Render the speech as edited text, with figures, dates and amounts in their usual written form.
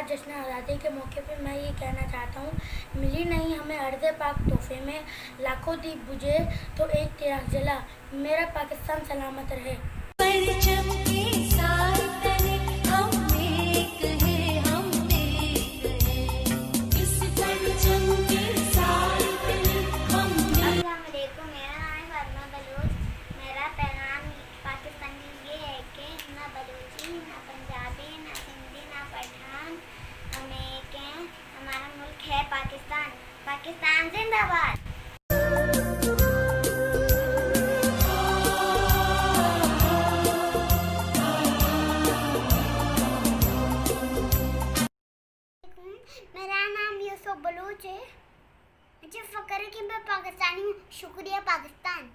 जश्न आज़ादी के मौके पर मैं ये कहना चाहता हूँ, मिली नहीं हमें अर्ज़ पाक तोहफे में, लाखों दीप बुझे तो एक चिराग जला, मेरा पाकिस्तान सलामत रहे। परचम के साथ तने हम एक हैं, हम एक हैं। इस परचम के साथ तने हम एक। अस्सलाम वालेकुम, मेरा नाम है फरमा बलूच। मेरा पैगाम पाकिस्तान के लिए है कि ना बलूची, ना पंजाबी, ना सिंधी, ना पठान, हम एक हैं। हमारा मुल्क है पाकिस्तान। पाकिस्तान जिंदाबाद। मेरा नाम यूसुफ बलूच है। मुझे फ़ख्र है कि मैं पाकिस्तानी हूँ। शुक्रिया पाकिस्तान।